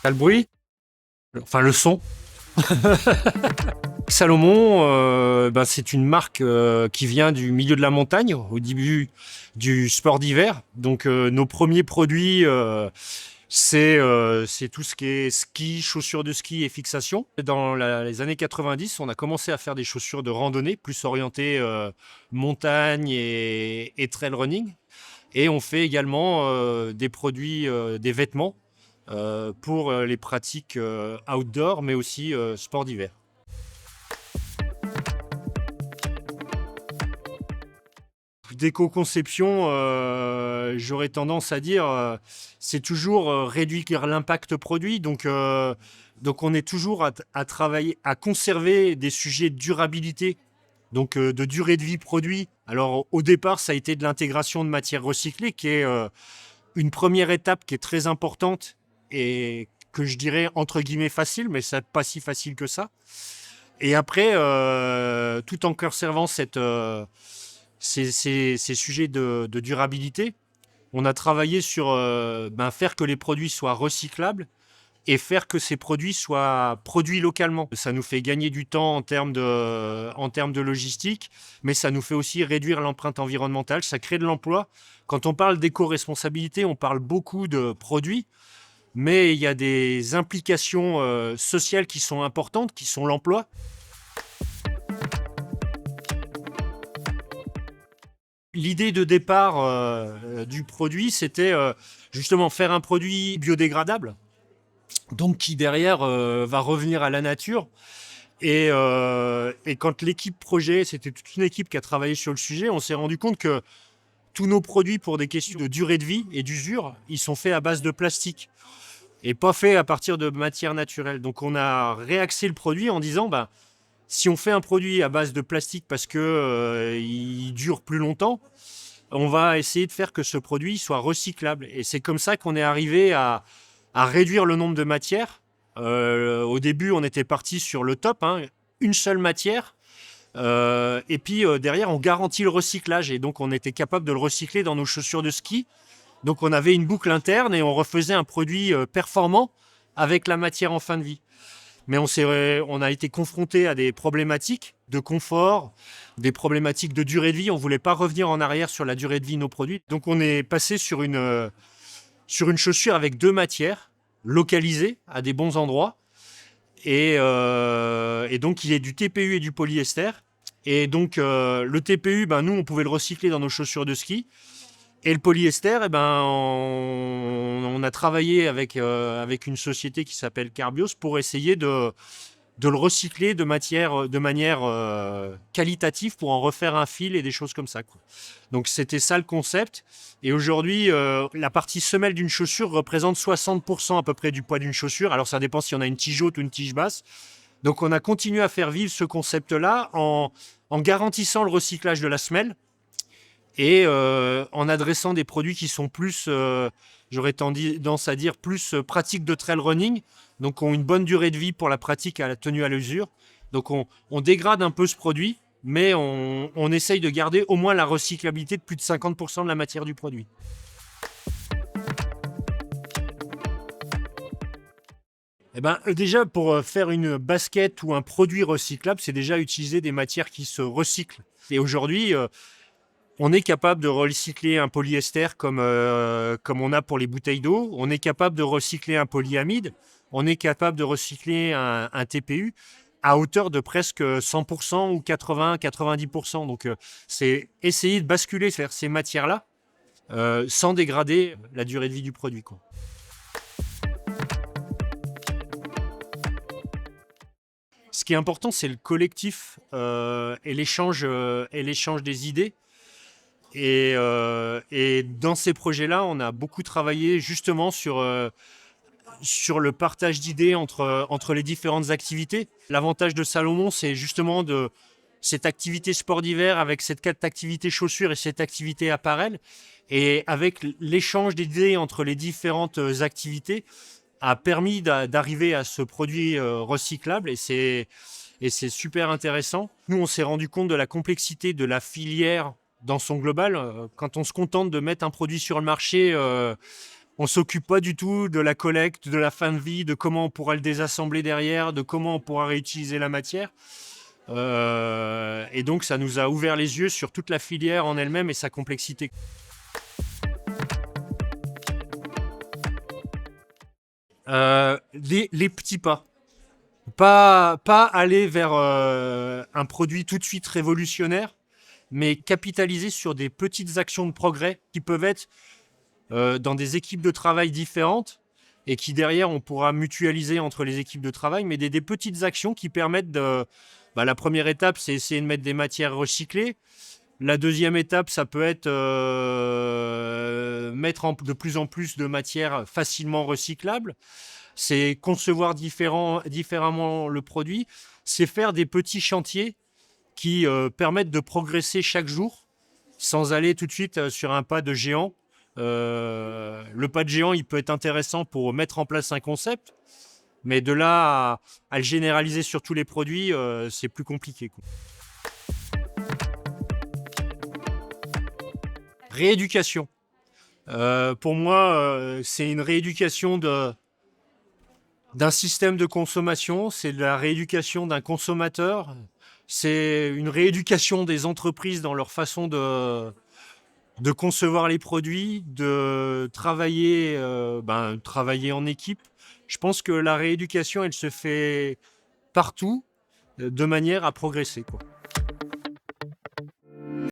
T'as le bruit? Enfin, le son. Salomon, c'est une marque qui vient du milieu de la montagne, au début du sport d'hiver. Donc, nos premiers produits, c'est tout ce qui est ski, chaussures de ski et fixation. Dans les années 90, on a commencé à faire des chaussures de randonnée, plus orientées montagne et trail running. Et on fait également des produits, des vêtements pour les pratiques outdoor, mais aussi sport d'hiver. D'éco-conception, j'aurais tendance à dire, c'est toujours réduire l'impact produit. Donc on est toujours à travailler, à conserver des sujets de durabilité, donc de durée de vie produit. Alors au départ, ça a été de l'intégration de matières recyclées, qui est une première étape qui est très importante et que je dirais entre guillemets facile, mais c'est pas si facile que ça. Et après, tout en conservant ces sujets de durabilité, on a travaillé sur faire que les produits soient recyclables et faire que ces produits soient produits localement. Ça nous fait gagner du temps en termes de logistique, mais ça nous fait aussi réduire l'empreinte environnementale, ça crée de l'emploi. Quand on parle d'éco-responsabilité, on parle beaucoup de produits, mais il y a des implications sociales qui sont importantes, qui sont l'emploi. L'idée de départ du produit, c'était justement faire un produit biodégradable, donc qui derrière va revenir à la nature. Et quand l'équipe projet, c'était toute une équipe qui a travaillé sur le sujet, on s'est rendu compte que tous nos produits, pour des questions de durée de vie et d'usure, ils sont faits à base de plastique et pas faits à partir de matières naturelles. Donc on a réaxé le produit en disant, si on fait un produit à base de plastique parce que il dure plus longtemps, on va essayer de faire que ce produit soit recyclable. Et c'est comme ça qu'on est arrivé à réduire le nombre de matières. Au début, on était parti sur le top, hein, une seule matière. Et puis derrière, on garantit le recyclage. Et donc, on était capable de le recycler dans nos chaussures de ski. Donc, on avait une boucle interne et on refaisait un produit performant avec la matière en fin de vie. Mais on a été confronté à des problématiques de confort, des problématiques de durée de vie. On ne voulait pas revenir en arrière sur la durée de vie de nos produits. Donc on est passé sur une chaussure avec deux matières, localisées à des bons endroits. Et donc il y a du TPU et du polyester. Et donc le TPU, nous, on pouvait le recycler dans nos chaussures de ski. Et le polyester, on a travaillé avec une société qui s'appelle Carbios pour essayer de le recycler de manière qualitative pour en refaire un fil et des choses comme ça, quoi. Donc c'était ça le concept. Et aujourd'hui, la partie semelle d'une chaussure représente 60% à peu près du poids d'une chaussure. Alors ça dépend si on a une tige haute ou une tige basse. Donc on a continué à faire vivre ce concept-là en garantissant le recyclage de la semelle et en adressant des produits qui sont plus, j'aurais tendance à dire, plus pratiques de trail running, donc ont une bonne durée de vie pour la pratique à la tenue à l'usure. Donc on dégrade un peu ce produit, mais on essaye de garder au moins la recyclabilité de plus de 50% de la matière du produit. Déjà, pour faire une basket ou un produit recyclable, c'est déjà utiliser des matières qui se recyclent. Et aujourd'hui, on est capable de recycler un polyester comme on a pour les bouteilles d'eau. On est capable de recycler un polyamide. On est capable de recycler un TPU à hauteur de presque 100% ou 80-90%. Donc, c'est essayer de basculer vers ces matières-là sans dégrader la durée de vie du produit, quoi. Ce qui est important, c'est le collectif et l'échange des idées. Et dans ces projets-là, on a beaucoup travaillé justement sur le partage d'idées entre les différentes activités. L'avantage de Salomon, c'est justement de cette activité sport d'hiver avec cette activité chaussures et cette activité apparel. Et avec l'échange d'idées entre les différentes activités, a permis d'arriver à ce produit recyclable et c'est super intéressant. Nous, on s'est rendu compte de la complexité de la filière dans son global. Quand on se contente de mettre un produit sur le marché, On s'occupe pas du tout de la collecte, de la fin de vie, de comment on pourra le désassembler derrière, de comment on pourra réutiliser la matière. Et donc, ça nous a ouvert les yeux sur toute la filière en elle-même et sa complexité. Les petits pas. Pas aller vers un produit tout de suite révolutionnaire, mais capitaliser sur des petites actions de progrès qui peuvent être dans des équipes de travail différentes et qui derrière on pourra mutualiser entre les équipes de travail, mais des petites actions qui permettent de... la première étape, c'est essayer de mettre des matières recyclées. La deuxième étape, ça peut être mettre de plus en plus de matières facilement recyclables. C'est concevoir différemment le produit. C'est faire des petits chantiers qui permettent de progresser chaque jour sans aller tout de suite sur un pas de géant. Le pas de géant, il peut être intéressant pour mettre en place un concept, mais de là à le généraliser sur tous les produits, c'est plus compliqué, quoi. Rééducation. Pour moi, c'est une rééducation d'un système de consommation, c'est de la rééducation d'un consommateur, c'est une rééducation des entreprises dans leur façon de concevoir les produits, de travailler en équipe. Je pense que la rééducation, elle se fait partout de manière à progresser, quoi.